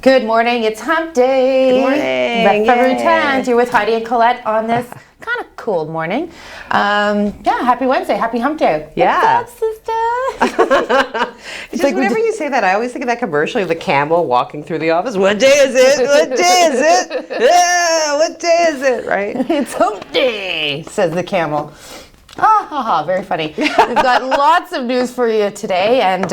Good morning, it's Hump Day. Good morning. February 10th, you're with Heidi and Colette on this kind of cold morning. Happy Wednesday, happy Hump Day. Yeah. What's up, sister? Just like whenever you say that, I always think of that commercial of the camel walking through the office. What day is it? What day is it? Yeah, what day is it? Right? It's Hump Day, says the camel. Very funny. We've got lots of news for you today, and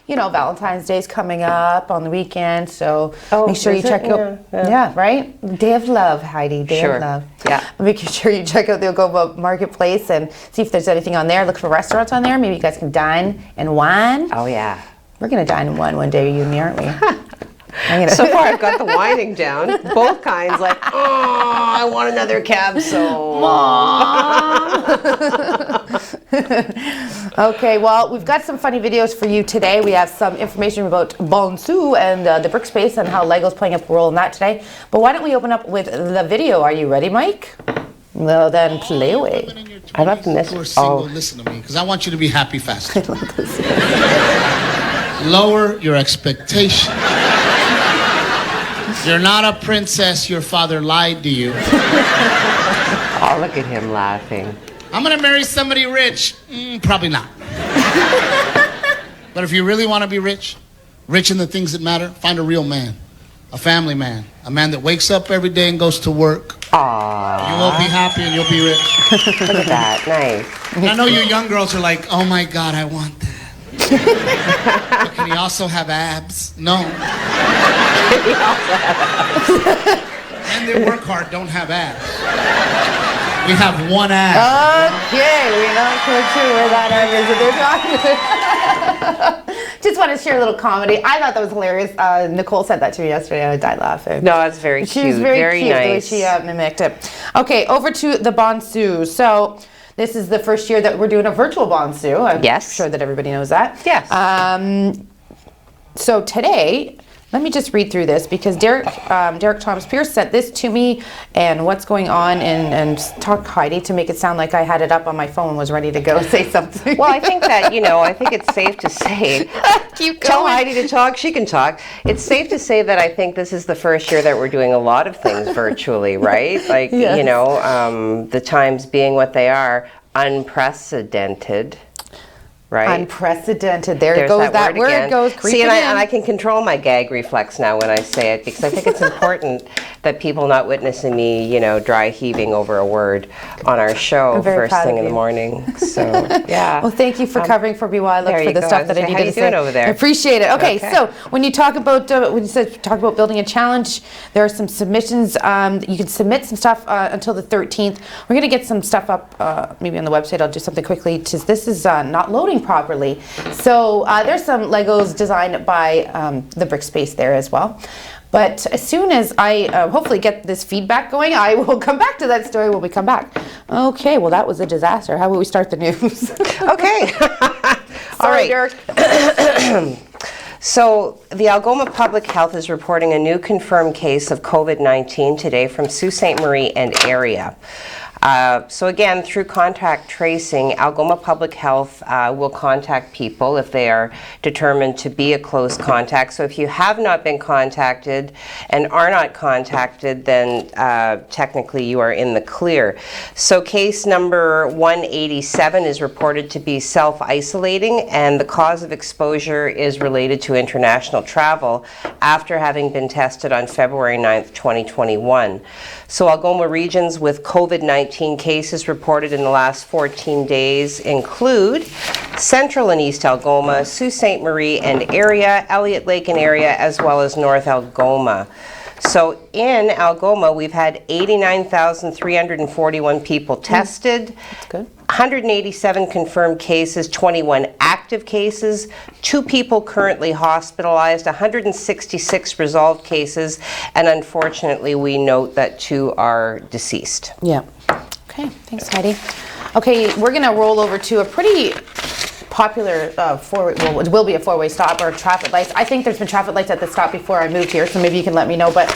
Valentine's Day's coming up on the weekend, so make sure you check out. Yeah, right? Day of Love, Heidi. Day of Love. Yeah. Make sure you check out the Algoma Marketplace and see if there's anything on there. Look for restaurants on there. Maybe you guys can dine and wine. Oh yeah. We're gonna dine and wine one day, you and me, aren't we? So far, I've got the whining down, both kinds. Like, I want another cab, so. Mom. Okay, well, we've got some funny videos for you today. We have some information about Bonsu and the brick space and how Lego's playing a role in that today. But why don't we open up with the video? Are you ready, Mike? Well, then play away. I love the message. Listen to me, because I want you to be happy fast. Lower your expectations. You're not a princess. Your father lied to you. Oh, look at him laughing. I'm going to marry somebody rich. Probably not. But if you really want to be rich in the things that matter, find a real man, a family man, a man that wakes up every day and goes to work. Aww. You will be happy and you'll be rich. Look at that. Nice. And I know you young girls are like, oh my God, I want that. But can he also have abs? No. And they work hard, don't have abs. We have one ab. Okay, we're not quite sure where that ab is that they're talking about. Just want to share a little comedy. I thought that was hilarious. Nicole said that to me yesterday and I died laughing. No, that's very cute. She was very cute nice. the way she mimicked it. Okay, over to the Bonsu. So this is the first year that we're doing a virtual Bonsu. I'm sure that everybody knows that. Yes. So today, let me just read through this because Derek Thomas Pierce sent this to me and what's going on and talk Heidi to make it sound like I had it up on my phone and was ready to go say something. Well, I think that, I think it's safe to say, tell Heidi to talk, she can talk. It's safe to say that I think this is the first year that we're doing a lot of things virtually, right? Like, the times being what they are, unprecedented. Right? Unprecedented. There's it goes. That word again. Goes. See, and I can control my gag reflex now when I say it because I think it's important that people not witnessing me, dry heaving over a word on our show first thing in the morning. So, yeah. Well, thank you for covering for me while I look for the stuff that I needed to say. How you doing over there? I appreciate it. Okay, so when you talk about talk about building a challenge, there are some submissions. You can submit some stuff until the 13th. We're going to get some stuff up maybe on the website. I'll do something quickly. This is not loading properly. So there's some Legos designed by the brick space there as well. But as soon as I hopefully get this feedback going, I will come back to that story when we come back. Okay, well that was a disaster. How about we start the news? Okay. All right. Derek. So the Algoma Public Health is reporting a new confirmed case of COVID-19 today from Sault Ste. Marie and area. So again, through contact tracing, Algoma Public Health will contact people if they are determined to be a close contact. So if you have not been contacted and are not contacted, then technically you are in the clear. So case number 187 is reported to be self-isolating, and the cause of exposure is related to international travel after having been tested on February 9th, 2021. So Algoma regions with COVID-19 cases reported in the last 14 days include Central and East Algoma, Sault Ste. Marie and area, Elliott Lake and area, as well as North Algoma. So in Algoma, we've had 89,341 people tested. That's good. 187 confirmed cases, 21 active cases, 2 people currently hospitalized, 166 resolved cases, and unfortunately we note that 2 are deceased. Yeah. Okay, thanks Heidi. Okay, we're going to roll over to a pretty popular it will be a four-way stop or traffic lights. I think there's been traffic lights at the stop before I moved here, so maybe you can let me know. But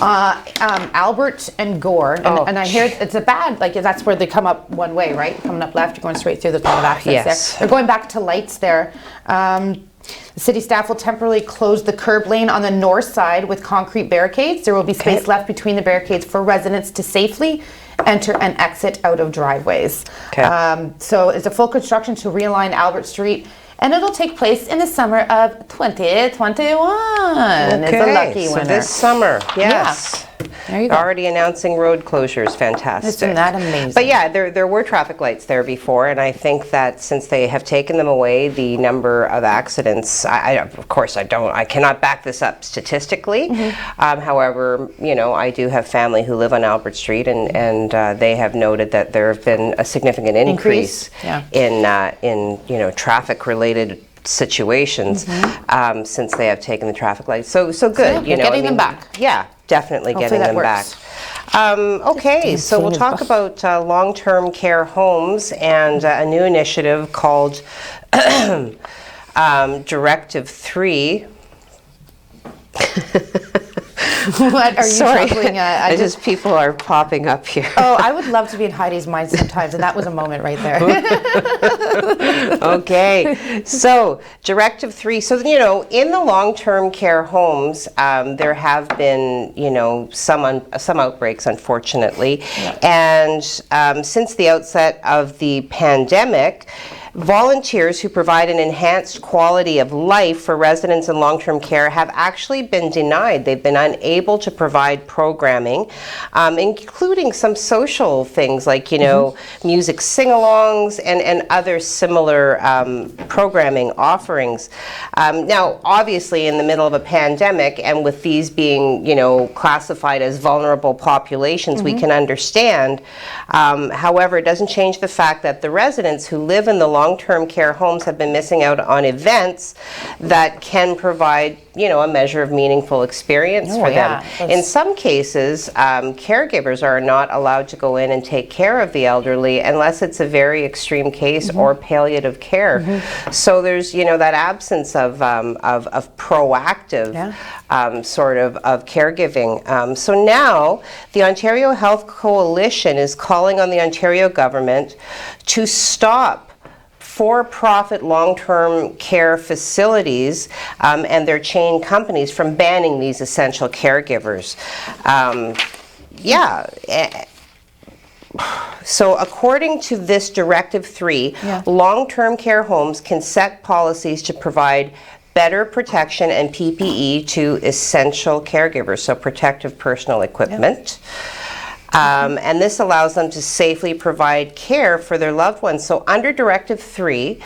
Albert and Gore, and I hear it's a bad, like that's where they come up one way, right? Coming up left, you're going straight through the access there. They're going back to lights there. The city staff will temporarily close the curb lane on the north side with concrete barricades. There will be space left between the barricades for residents to safely enter and exit out of driveways. So it's a full construction to realign Albert Street, and it'll take place in the summer of 2021. It's a lucky winner. So this summer, yes. Yeah. There you go. Already announcing road closures, fantastic. Isn't that amazing? But yeah, there were traffic lights there before, and I think that since they have taken them away, the number of accidents, of course I cannot back this up statistically. However, I do have family who live on Albert Street, and they have noted that there have been a significant increase in traffic-related situations since they have taken the traffic lights. So good. You're getting them back. Yeah, definitely Hopefully getting them back. Okay, so we'll talk about long-term care homes and a new initiative called Directive 3. What are you chuckling at? Just people are popping up here. Oh, I would love to be in Heidi's mind sometimes, and that was a moment right there. Okay, so Directive 3. So, in the long-term care homes, there have been, some outbreaks, unfortunately. And since the outset of the pandemic, volunteers who provide an enhanced quality of life for residents in long-term care have actually been denied. They've been unable to provide programming, including some social things like, music sing-alongs and other similar programming offerings. Now, obviously, in the middle of a pandemic, and with these being, classified as vulnerable populations, we can understand. However, it doesn't change the fact that the residents who live in the long-term care homes have been missing out on events that can provide, a measure of meaningful experience for them. In some cases, caregivers are not allowed to go in and take care of the elderly unless it's a very extreme case or palliative care. So there's, that absence of proactive sort of caregiving. So now the Ontario Health Coalition is calling on the Ontario government to stop for-profit long-term care facilities and their chain companies from banning these essential caregivers. So according to this Directive 3, long-term care homes can set policies to provide better protection and PPE to essential caregivers, so protective personal equipment. And this allows them to safely provide care for their loved ones. So under Directive 3,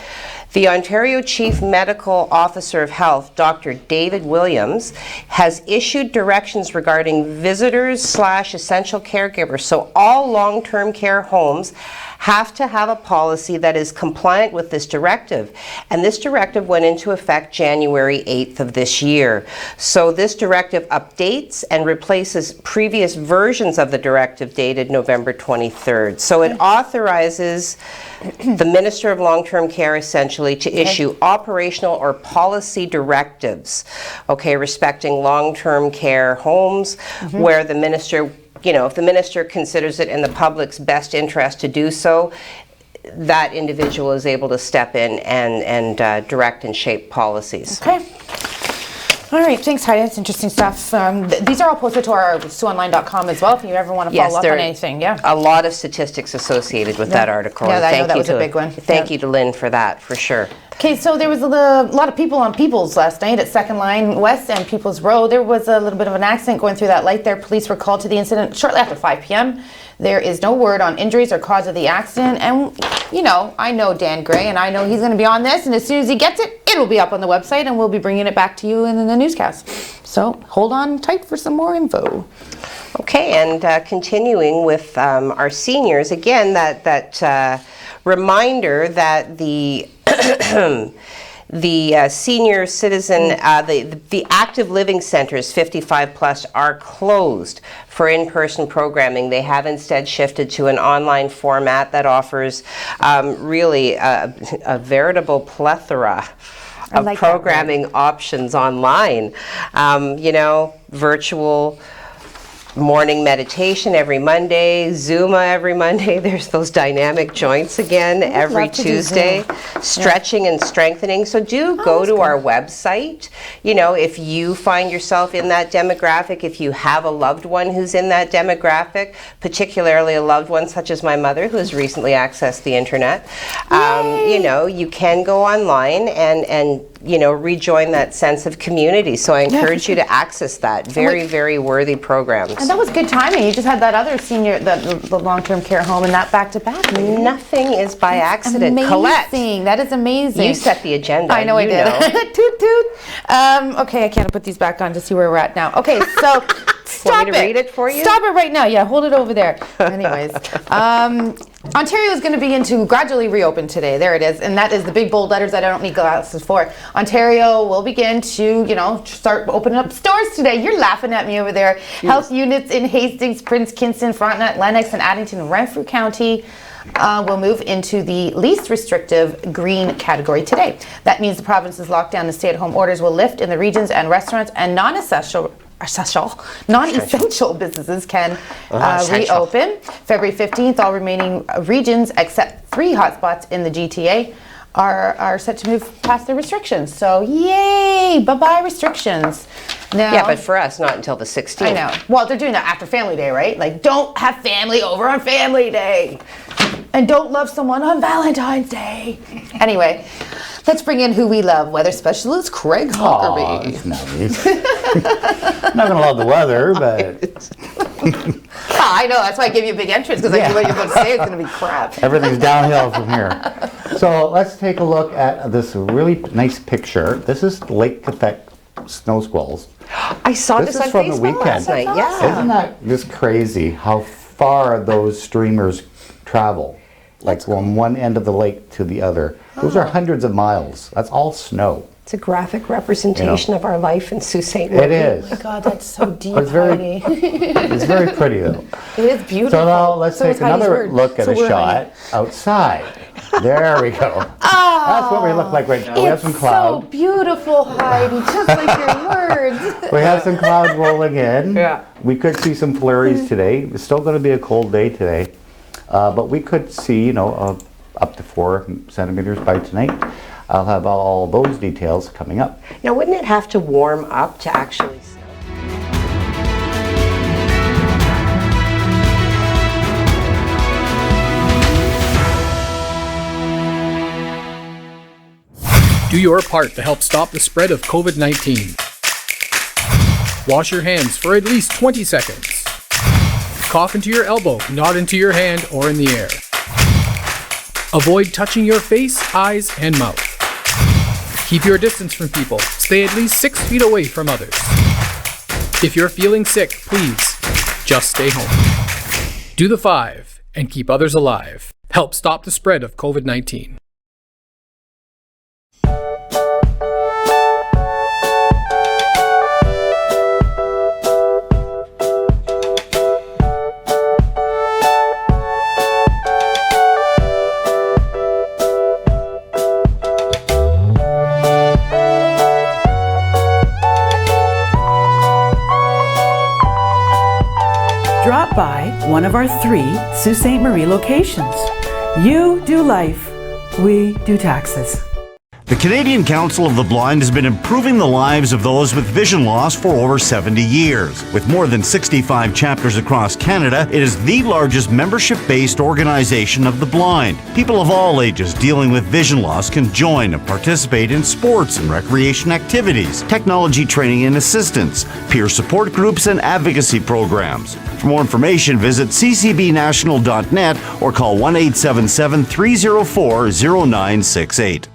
the Ontario Chief Medical Officer of Health, Dr. David Williams, has issued directions regarding visitors/essential caregivers. So all long-term care homes have to have a policy that is compliant with this directive. And this directive went into effect January 8th of this year. So this directive updates and replaces previous versions of the directive dated November 23rd. So it authorizes the Minister of Long-Term Care essentially to issue operational or policy directives, respecting long-term care homes where the minister, if the minister considers it in the public's best interest to do so, that individual is able to step in and direct and shape policies. Okay. All right, thanks, Heidi. That's interesting stuff. These are all posted to our SueOnline.com as well if you ever want to follow up on anything. A lot of statistics associated with that article. Yeah, I know that was a big one. Thank you to Lynn for that, for sure. Okay, so there was a lot of people on Peoples last night at 2nd Line West and Peoples Road. There was a little bit of an accident going through that light there. Police were called to the incident shortly after 5 p.m. There is no word on injuries or cause of the accident. And, I know Dan Gray, and I know he's going to be on this. And as soon as he gets it, it'll be up on the website, and we'll be bringing it back to you in the newscast. So hold on tight for some more info. Okay, and continuing with our seniors, again, that reminder that the the senior citizen, the active living centers 55 plus are closed for in-person programming. They have instead shifted to an online format that offers really a veritable plethora of programming options online. Virtual morning meditation every Monday, Zumba every Monday. There's those dynamic joints again every love to do Tuesday. Zoom. Stretching and strengthening. So do go to our website. You know, if you find yourself in that demographic, if you have a loved one who's in that demographic, particularly a loved one such as my mother who has recently accessed the internet, you know, you can go online and you know, rejoin that sense of community. So I encourage you to access that. Very, very worthy programs. And that was good timing. You just had that other senior, the long-term care home, and that back to back. Nothing is by accident. Amazing. Colette, That is amazing. you set the agenda. I know I You did. know. Toot toot. Okay, I can't put these back on to see where we're at now. Okay, so stop Want me to read it for you? Stop it right now. Yeah, hold it over there. Anyways, Ontario is going to begin to gradually reopen today. There it is, and that is the big bold letters that I don't need glasses for. Ontario will begin to, you know, start opening up stores today. You're laughing at me over there. Health units in Hastings, Prince Kinston, Frontenac, Lennox, and Addington, and Renfrew County will move into the least restrictive green category today. That means the province's lockdown and stay-at-home orders will lift in the regions, and restaurants and non-essential businesses can reopen. February 15th, all remaining regions except 3 hotspots in the GTA are set to move past the restrictions. So yay, bye-bye restrictions. Now, Yeah, but for us, not until the 16th. I know. Well, they're doing that after Family Day, right? Like, don't have family over on Family Day. And don't love someone on Valentine's Day. Anyway, let's bring in who we love, weather specialist Craig Aw, Huckerby. that's nice. I'm not gonna love the weather, but I know, that's why I gave you a big entrance, because I knew what you were going to say is going to be crap. everything's downhill from here. So let's take a look at this really nice picture. This is Lake Quebec snow squalls. I saw This this is on from the Facebook last weekend. night. Yeah. Isn't that just crazy how far those streamers travel? Like from one end of the lake to the other. Those are hundreds of miles. That's all snow. It's a graphic representation of our life in Sault Ste. It is. God, that's so deep, It's very- Heidi. It's very pretty though. It is beautiful. So now let's So take is Heidi's another word. look at So a we're shot outside. There we go. That's what we look like right now. We have It's some so clouds. beautiful, Heidi, just like your words. We have some clouds rolling in. Yeah. We could see some flurries today. It's still going to be a cold day today. But we could see, you know, up to 4 centimeters by tonight. I'll have all those details coming up. Now, wouldn't it have to warm up to actually snow? Do your part to help stop the spread of COVID-19. Wash your hands for at least 20 seconds. Cough into your elbow, not into your hand or in the air. Avoid touching your face, eyes, and mouth. Keep your distance from people. Stay at least 6 feet away from others. If you're feeling sick, please just stay home. Do the 5 and keep others alive. Help stop the spread of COVID-19. Drop by one of our 3 Sault Ste. Marie locations. You do life, we do taxes. The Canadian Council of the Blind has been improving the lives of those with vision loss for over 70 years. With more than 65 chapters across Canada, it is the largest membership-based organization of the blind. People of all ages dealing with vision loss can join and participate in sports and recreation activities, technology training and assistance, peer support groups, and advocacy programs. For more information, visit ccbnational.net or call 1-877-304-0968.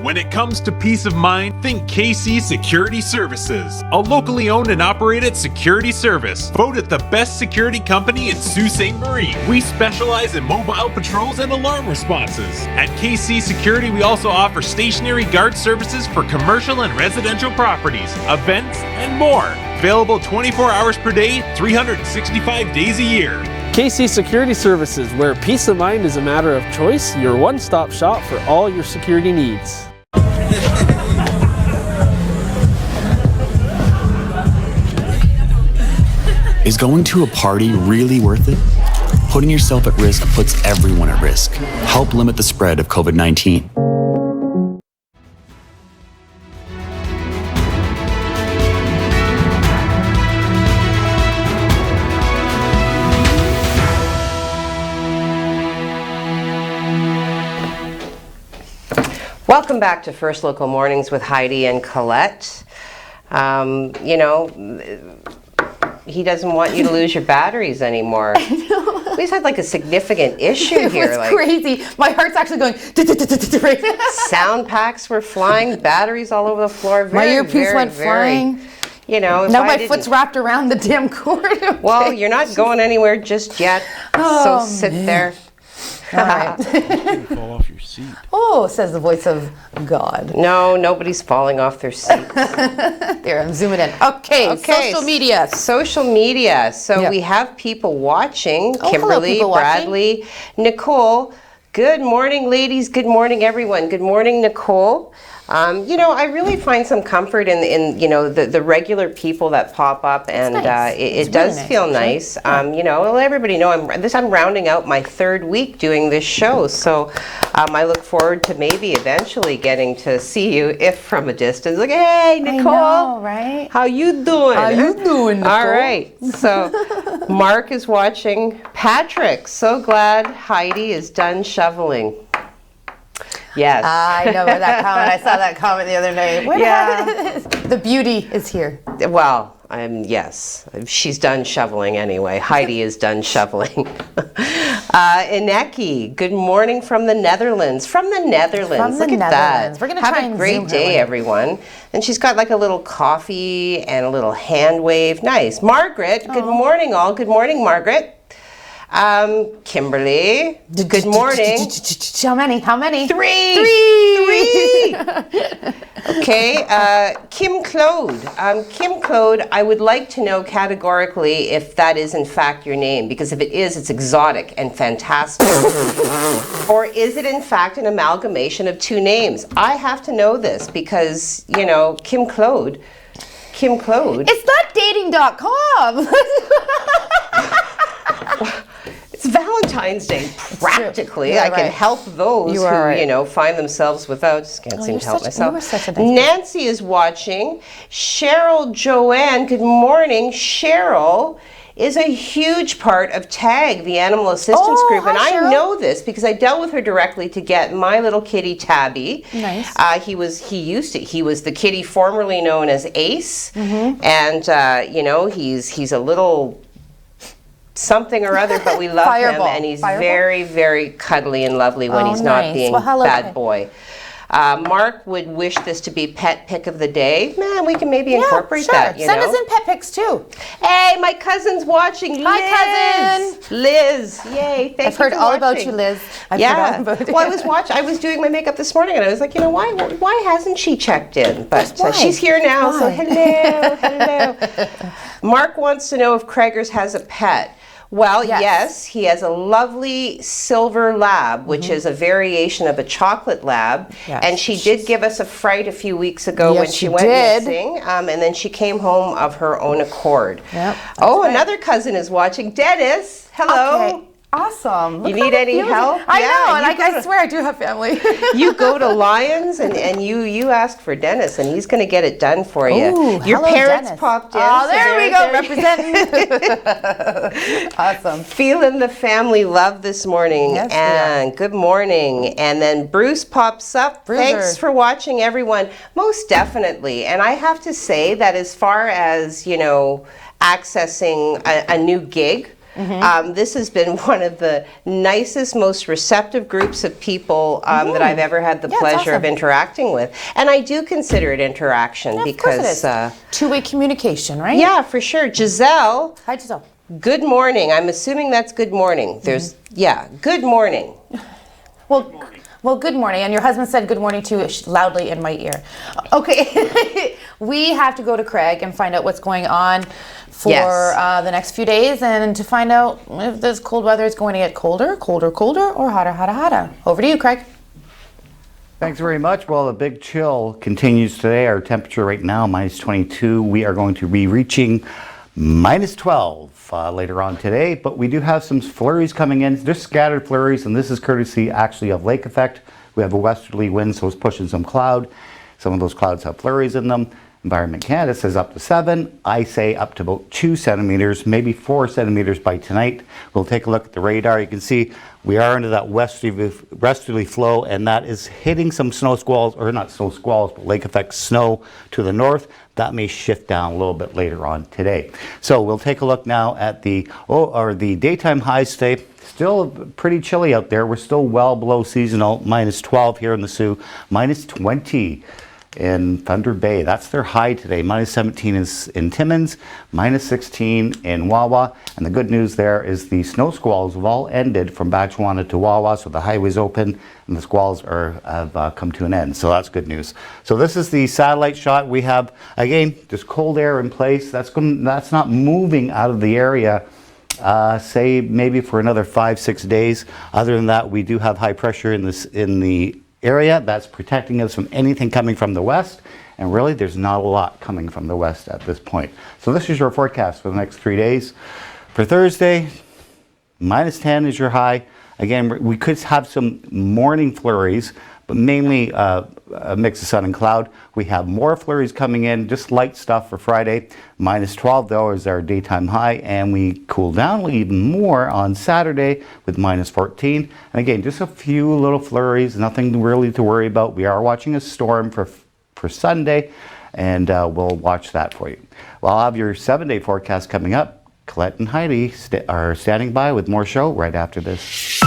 When it comes to peace of mind, think KC Security Services, a locally owned and operated security service, voted the best security company in Sault Ste. Marie. We specialize in mobile patrols and alarm responses. At KC Security, we also offer stationary guard services for commercial and residential properties, events, and more. Available 24 hours per day, 365 days a year. KC Security Services, where peace of mind is a matter of choice, your one-stop shop for all your security needs. Is going to a party really worth it? Putting yourself at risk puts everyone at risk. Help limit the spread of COVID-19. Welcome back to First Local Mornings with Heidi and Colette. You know, he doesn't want you to lose your batteries anymore. We've had like a significant issue here. It was like crazy. My heart's actually going right now. Sound packs were flying, batteries all over the floor. My earpiece went flying. You know, now my foot's wrapped around the damn cord. Okay. Well, you're not going anywhere just yet. Oh, so sit there. All right. Fall off your seat. Oh, says the voice of God. No, nobody's falling off their seat. There, I'm zooming in. Okay, social media. Social media. So we have people watching. Kimberly, hello, people Bradley, Nicole. Good morning, ladies. Good morning, everyone. Good morning, Nicole. You know, I really find some comfort in you know, the regular people that pop up, and nice. it does really feel nice. Yeah. You know, let everybody know I'm rounding out my 3rd week doing this show, so I look forward to maybe eventually getting to see you, if from a distance. Like, hey, Nicole, I know, right? How you doing? How you doing, Nicole? All right. So Mark is watching. Patrick, so glad Heidi is done shoveling. Yes. I know that comment. I saw that comment the other night. The beauty is here. Well, yes, she's done shoveling anyway. Heidi is done shoveling. Ineki, good morning from the Netherlands. From the Netherlands. Look at that. We're going to try Have a great day, everyone. And she's got like a little coffee and a little hand wave. Nice. Margaret, good morning all. Good morning, Margaret. Kimberly, good morning. How many? How many? 3. 3. Okay, Kim Claude. Kim Claude, I would like to know categorically if that is in fact your name, because if it is, it's exotic and fantastic. Or is it in fact an amalgamation of 2 names? I have to know this because, you know, Kim Claude. It's not dating.com. It's Valentine's Day, practically. I can help those who, you know, find themselves without. Just can't seem to help myself. You were such a nice Nancy is watching. Cheryl Joanne, good morning. Cheryl is a huge part of TAG, the Animal Assistance Group. And I know this because I dealt with her directly to get my little kitty Tabby. Nice. He was the kitty formerly known as Ace. And, you know, he's a little something or other, but we love him, and he's very, very cuddly and lovely when he's not being bad boy. Mark would wish this to be pet pick of the day. Man, we can maybe incorporate that. You Send know? us in pet pics too. Hey, my cousin's watching. Hi, Liz. Liz, yay! I've heard all about you, Liz. I've heard all about it. Well, I was doing my makeup this morning, and I was like, you know, why hasn't she checked in? But she's here now, so hello. Mark wants to know if Craigers has a pet. Well, yes, he has a lovely silver lab, which is a variation of a chocolate lab. Yes. And she did give us a fright a few weeks ago when she went missing. And then she came home of her own accord. Yep, another cousin is watching. Dennis, hello. Okay. Awesome. You need any help? I know, and I swear I do have family. You go to Lions and you ask for Dennis, and he's going to get it done for you. Ooh, your parents popped in. Oh, there we go, representing. Awesome. Feeling the family love this morning. Yes, and good morning. And then Bruce pops up. Bruiser. Thanks for watching, everyone. Most definitely. And I have to say that as far as, you know, accessing a new gig, this has been one of the nicest, most receptive groups of people that I've ever had the pleasure of interacting with. And I do consider it interaction because... two-way communication, right? Yeah, for sure. Giselle. Hi, Giselle. Good morning. I'm assuming that's good morning. There's, good morning. Well, good morning. And your husband said good morning to you loudly in my ear. Okay. We have to go to Craig and find out what's going on for the next few days, and to find out if this cold weather is going to get colder, or hotter. Over to you, Craig. Thanks very much. Well, the big chill continues today. Our temperature right now, -22. We are going to be reaching Minus 12 later on today, but we do have some flurries coming in, just scattered flurries, and this is courtesy actually of lake effect. We have a westerly wind, so it's pushing some cloud. Some of those clouds have flurries in them. Environment Canada says up to 7. I say up to about 2 centimeters, maybe 4 centimeters by tonight. We'll take a look at the radar. You can see we are into that westerly flow, and that is hitting some snow squalls, or not snow squalls, but lake effect snow to the north. That may shift down a little bit later on today. So we'll take a look now at the daytime highs today. Still pretty chilly out there. We're still well below seasonal. Minus 12 here in the Sault, minus 20 in Thunder Bay. That's their high today. Minus 17 is in Timmins, minus 16 in Wawa. And the good news there is the snow squalls have all ended from Batchewana to Wawa, so the highway's open and the squalls have come to an end. So that's good news. So this is the satellite shot. We have, again, just cold air in place. That's not moving out of the area, say maybe for another 5-6 days. Other than that, we do have high pressure in the area that's protecting us from anything coming from the west, and really there's not a lot coming from the west at this point. So this is your forecast for the next 3 days. For Thursday, minus 10 is your high. Again, we could have some morning flurries, but mainly a mix of sun and cloud. We have more flurries coming in, just light stuff for Friday. Minus 12 though is our daytime high, and we cool down even more on Saturday with minus 14. And again, just a few little flurries, nothing really to worry about. We are watching a storm for Sunday, and we'll watch that for you. Well, I'll have your 7-day forecast coming up. Colette and Heidi are standing by with more show right after this.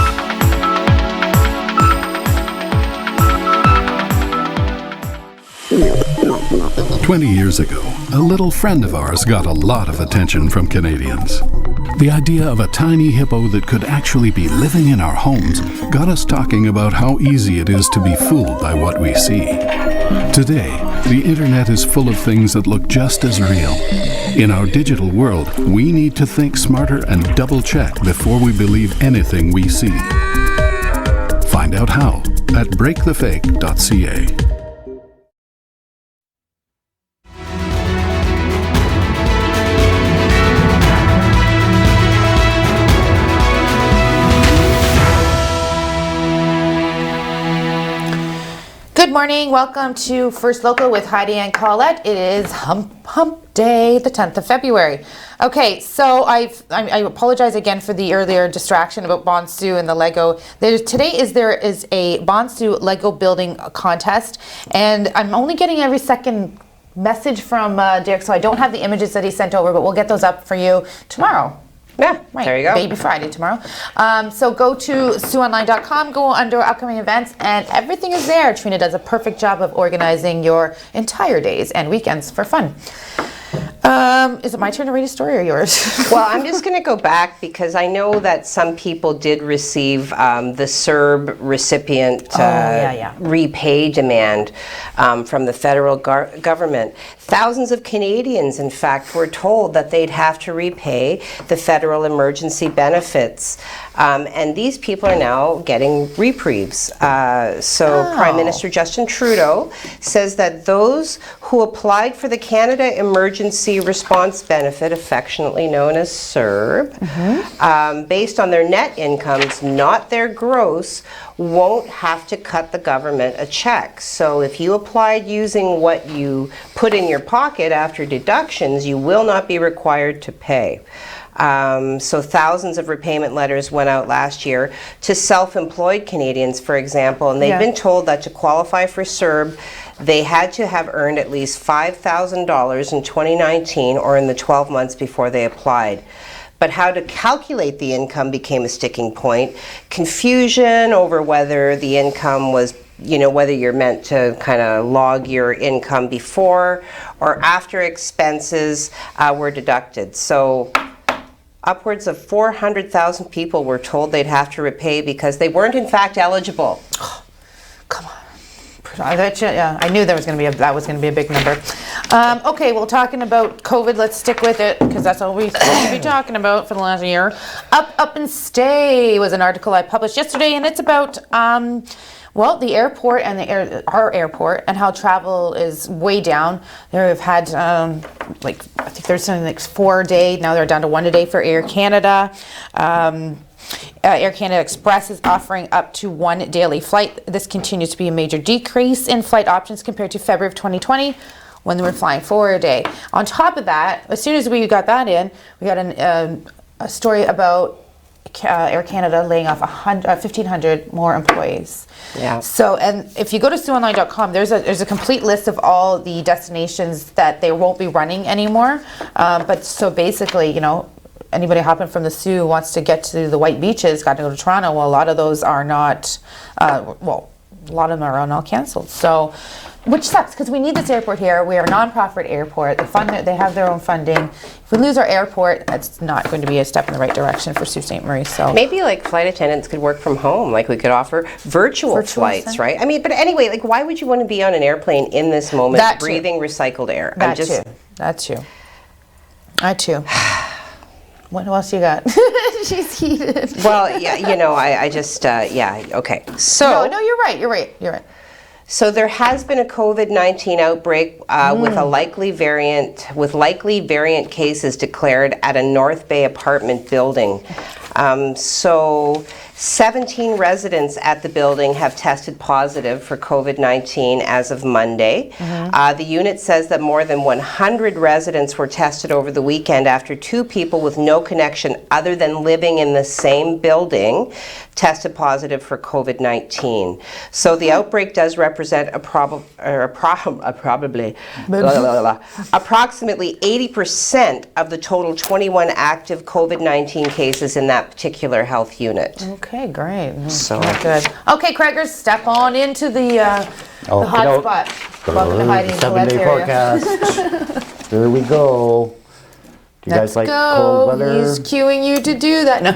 20 years ago, a little friend of ours got a lot of attention from Canadians. The idea of a tiny hippo that could actually be living in our homes got us talking about how easy it is to be fooled by what we see. Today, the internet is full of things that look just as real. In our digital world, we need to think smarter and double-check before we believe anything we see. Find out how at breakthefake.ca. Good morning. Welcome to First Local with Heidi and Colette. It is Hump Day, the 10th of February. Okay, so I apologize again for the earlier distraction about Bonsu and the Lego. There is a Bonsu Lego building contest, and I'm only getting every second message from Derek, so I don't have the images that he sent over, but we'll get those up for you tomorrow. Yeah, right. There you go. Baby Friday tomorrow. So go to SiouxOnline.com, go under upcoming events, and everything is there. Trina does a perfect job of organizing your entire days and weekends for fun. Is it my turn to read a story or yours? Well, I'm just going to go back because I know that some people did receive the CERB recipient repay demand from the federal government. Thousands of Canadians, in fact, were told that they'd have to repay the federal emergency benefits. And these people are now getting reprieves. Prime Minister Justin Trudeau says that those who applied for the Canada Emergency Response Benefit, affectionately known as CERB, based on their net incomes, not their gross, won't have to cut the government a check. So if you applied using what you put in your pocket after deductions, you will not be required to pay. So thousands of repayment letters went out last year to self-employed Canadians, for example, and they've been told that to qualify for CERB, they had to have earned at least $5,000 in 2019 or in the 12 months before they applied. But how to calculate the income became a sticking point. Confusion over whether the income was, whether you're meant to kind of log your income before or after expenses were deducted. So upwards of 400,000 people were told they'd have to repay because they weren't in fact eligible. Come on. I knew that was going to be a big number. Okay, well, talking about COVID, let's stick with it because that's all we're supposed to be talking about for the last year. Up and Stay was an article I published yesterday, and it's about well, the airport and our airport and how travel is way down. They've had I think there's something like 4 a day. Now they're down to 1 a day for Air Canada. Air Canada Express is offering up to 1 daily flight. This continues to be a major decrease in flight options compared to February of 2020 when they were flying 4 a day. On top of that, as soon as we got that in, we got a story about Air Canada laying off 1,500 more employees. Yeah. So, and if you go to SiouxOnline.com, there's a complete list of all the destinations that they won't be running anymore. But so basically, you know, anybody hopping from the Sioux wants to get to the White Beaches, got to go to Toronto. Well, a lot of those are not, a lot of them are all canceled. So, which sucks because we need this airport here. We are a non-profit airport. They have their own funding. If we lose our airport, that's not going to be a step in the right direction for Sault Ste. Marie. So maybe like flight attendants could work from home. Like we could offer virtual flights, right? I mean, but anyway, like why would you want to be on an airplane in this moment breathing recycled air? That too. What else you got? She's heated. Well, yeah, you know, I just, yeah, okay. So no, you're right. So there has been a COVID-19 outbreak with likely variant cases declared at a North Bay apartment building. So 17 residents at the building have tested positive for COVID-19 as of Monday. The unit says that more than 100 residents were tested over the weekend after 2 people with no connection other than living in the same building tested positive for COVID-19. So the outbreak does represent approximately 80% of the total 21 active COVID-19 cases in that particular health unit. Okay, great. So good. Okay, Craigers, step on into the hot spot. Welcome to Heidi. 7-day forecast. There we go. Do you guys like cold weather? He's cueing you to do that. No.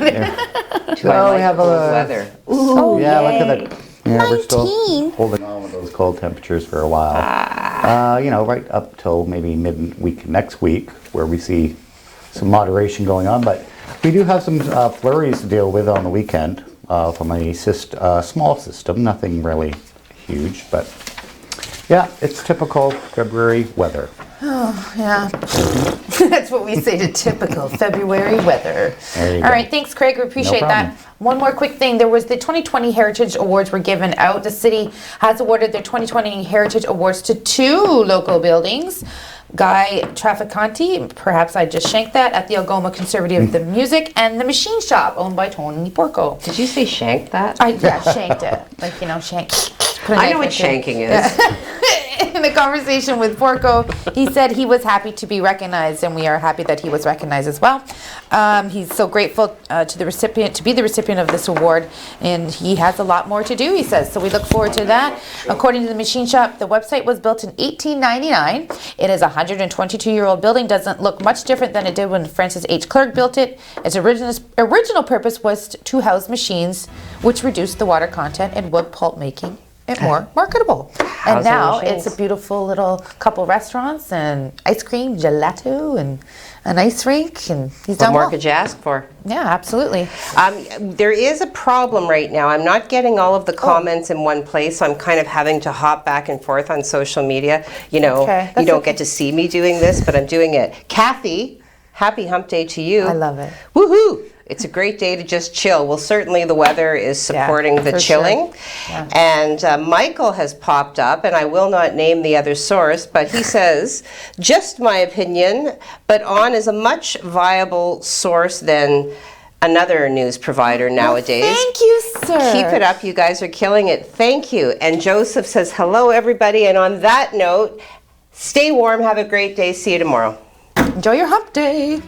Well, we have cold weather. Ooh, yeah, yay. look at that. Yeah, we're still holding on with those cold temperatures for a while. You know, right up till maybe mid-week next week, where we see some moderation going on. But we do have some flurries to deal with on the weekend from a small system, nothing really huge, but yeah, it's typical February weather. Oh, yeah. That's what we say to typical February weather. There you All go. right, thanks, Craig. We appreciate that. One more quick thing. There was the 2020 Heritage Awards were given out. The city has awarded their 2020 Heritage Awards to 2 local buildings. Guy Traficante, perhaps I just shanked that, at the Algoma Conservative the Music, and the Machine Shop, owned by Tony Porco. Did you say shanked that? Yeah, shanked it. Like, you know, shank. I know what shanking is. In a conversation with Porco, he said he was happy to be recognized, and we are happy that he was recognized as well. He's so grateful to be the recipient of this award, and he has a lot more to do, he says. So we look forward to that. According to the Machine Shop, the website was built in 1899. It is a 122-year-old building. Doesn't look much different than it did when Francis H. Clerk built it. Its original purpose was to house machines which reduced the water content in wood pulp, making it more marketable. And now it's a beautiful little couple restaurants and ice cream, gelato, and an ice rink, and he's done What more well. could you ask for? Yeah, absolutely. There is a problem right now. I'm not getting all of the comments in one place. I'm kind of having to hop back and forth on social media. You know, you don't get to see me doing this, but I'm doing it. Kathy, happy hump day to you. I love it. Woohoo! It's a great day to just chill. Well, certainly the weather is supporting the chilling. Sure. Yeah. And Michael has popped up, and I will not name the other source, but he says, just my opinion, but On is a much viable source than another news provider nowadays. Thank you, sir. Keep it up. You guys are killing it. Thank you. And Joseph says, hello, everybody. And on that note, stay warm. Have a great day. See you tomorrow. Enjoy your hump day.